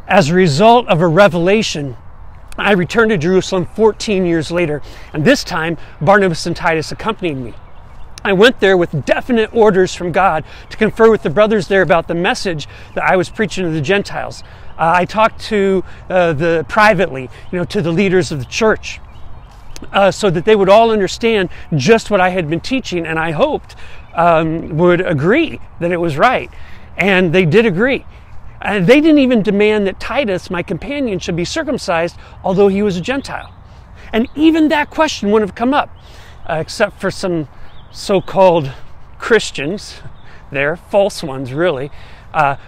As a result of a revelation, I returned to Jerusalem 14 years later, and this time Barnabas and Titus accompanied me. I went there with definite orders from God to confer with the brothers there about the message that I was preaching to the Gentiles. I talked to privately, to the leaders of the church, so that they would all understand just what I had been teaching, and I hoped would agree that it was right. And they did agree. They didn't even demand that Titus, my companion, should be circumcised, although he was a Gentile. And even that question wouldn't have come up, except for some so-called Christians there, false ones really,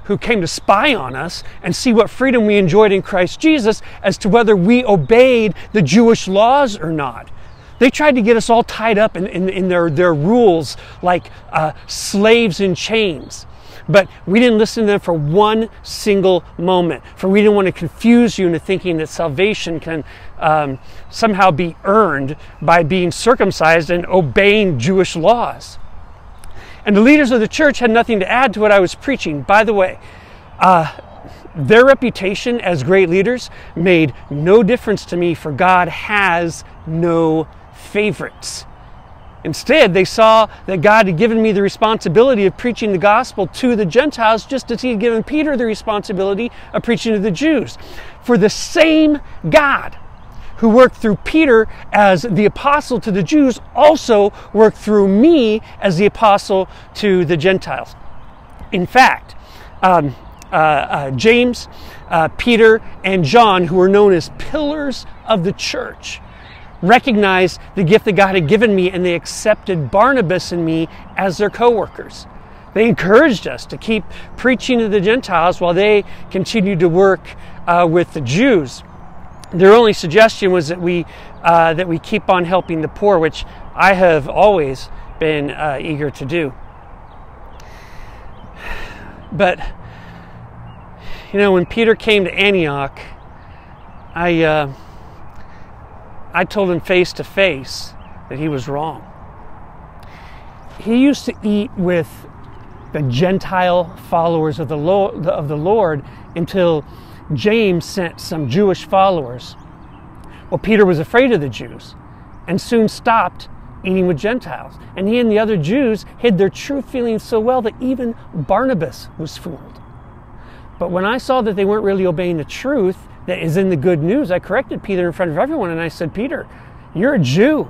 who came to spy on us and see what freedom we enjoyed in Christ Jesus as to whether we obeyed the Jewish laws or not. They tried to get us all tied up in their rules like slaves in chains. But we didn't listen to them for one single moment, for we didn't want to confuse you into thinking that salvation can somehow be earned by being circumcised and obeying Jewish laws. And the leaders of the church had nothing to add to what I was preaching. By the way, their reputation as great leaders made no difference to me, for God has no favorites. Instead, they saw that God had given me the responsibility of preaching the gospel to the Gentiles, just as he had given Peter the responsibility of preaching to the Jews. For the same God who worked through Peter as the apostle to the Jews also worked through me as the apostle to the Gentiles. In fact, James, Peter, and John, who were known as pillars of the church, recognized the gift that God had given me, and they accepted Barnabas and me as their co-workers. They encouraged us to keep preaching to the Gentiles while they continued to work with the Jews. Their only suggestion was that we keep on helping the poor, which I have always been eager to do. But when Peter came to Antioch, I told him face to face that he was wrong. He used to eat with the Gentile followers of the Lord until James sent some Jewish followers. Well, Peter was afraid of the Jews and soon stopped eating with Gentiles. And he and the other Jews hid their true feelings so well that even Barnabas was fooled. But when I saw that they weren't really obeying the truth that is in the good news, I corrected Peter in front of everyone, and I said, Peter, you're a Jew,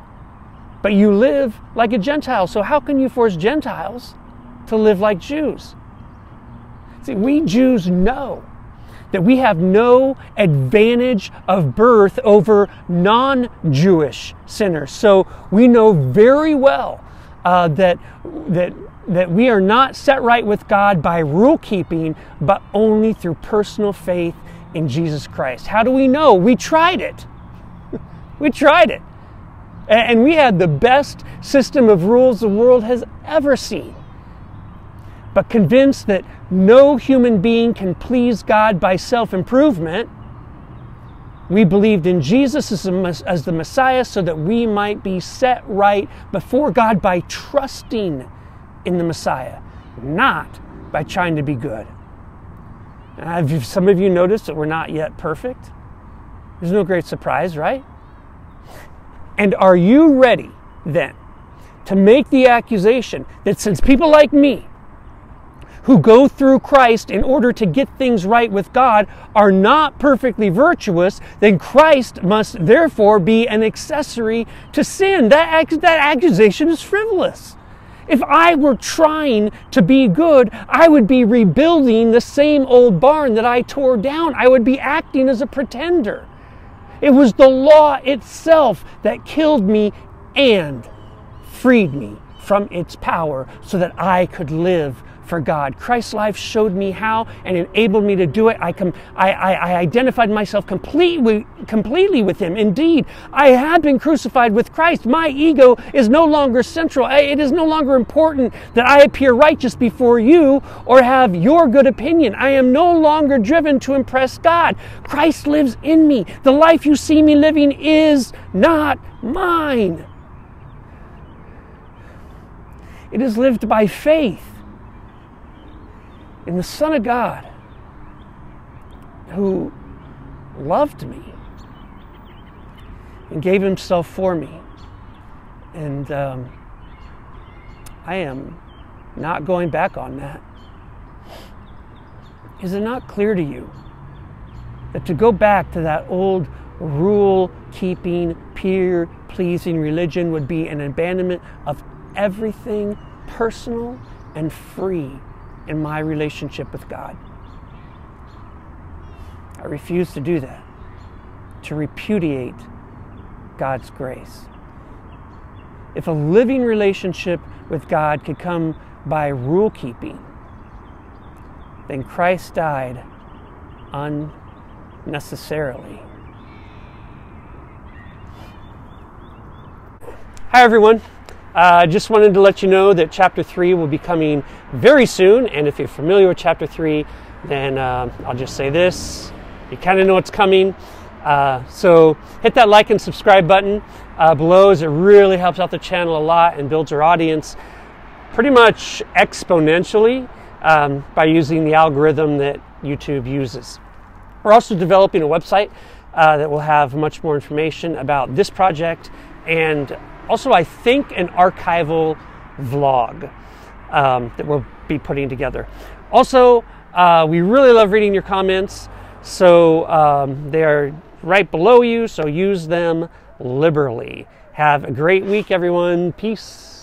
but you live like a Gentile, so how can you force Gentiles to live like Jews? See, we Jews know that we have no advantage of birth over non-Jewish sinners. So we know very well that we are not set right with God by rule keeping, but only through personal faith in Jesus Christ. How do we know? We tried it. We tried it. And we had the best system of rules the world has ever seen. But convinced that no human being can please God by self-improvement, we believed in Jesus as the Messiah so that we might be set right before God by trusting in the Messiah, not by trying to be good. Have some of you noticed that we're not yet perfect? There's no great surprise, right? And are you ready then to make the accusation that since people like me, who go through Christ in order to get things right with God, are not perfectly virtuous, then Christ must therefore be an accessory to sin? That accusation is frivolous. If I were trying to be good, I would be rebuilding the same old barn that I tore down. I would be acting as a pretender. It was the law itself that killed me and freed me from its power so that I could live for God. Christ's life showed me how and enabled me to do it. I identified myself completely with Him. Indeed, I have been crucified with Christ. My ego is no longer central. It is no longer important that I appear righteous before you or have your good opinion. I am no longer driven to impress God. Christ lives in me. The life you see me living is not mine. It is lived by faith in the Son of God who loved me and gave himself for me. And I am not going back on that. Is it not clear to you that to go back to that old rule-keeping, peer-pleasing religion would be an abandonment of everything personal and free in my relationship with God? I refuse to do that, to repudiate God's grace. If a living relationship with God could come by rule-keeping, then Christ died unnecessarily. Hi everyone. Just wanted to let you know that Chapter 3 will be coming very soon, and if you're familiar with Chapter 3, then I'll just say this. You kind of know what's coming. So hit that like and subscribe button below, as it really helps out the channel a lot and builds our audience pretty much exponentially by using the algorithm that YouTube uses. We're also developing a website that will have much more information about this project, and also I think an archival vlog that we'll be putting together. Also, we really love reading your comments, so they are right below you, so use them liberally. Have a great week, everyone. Peace.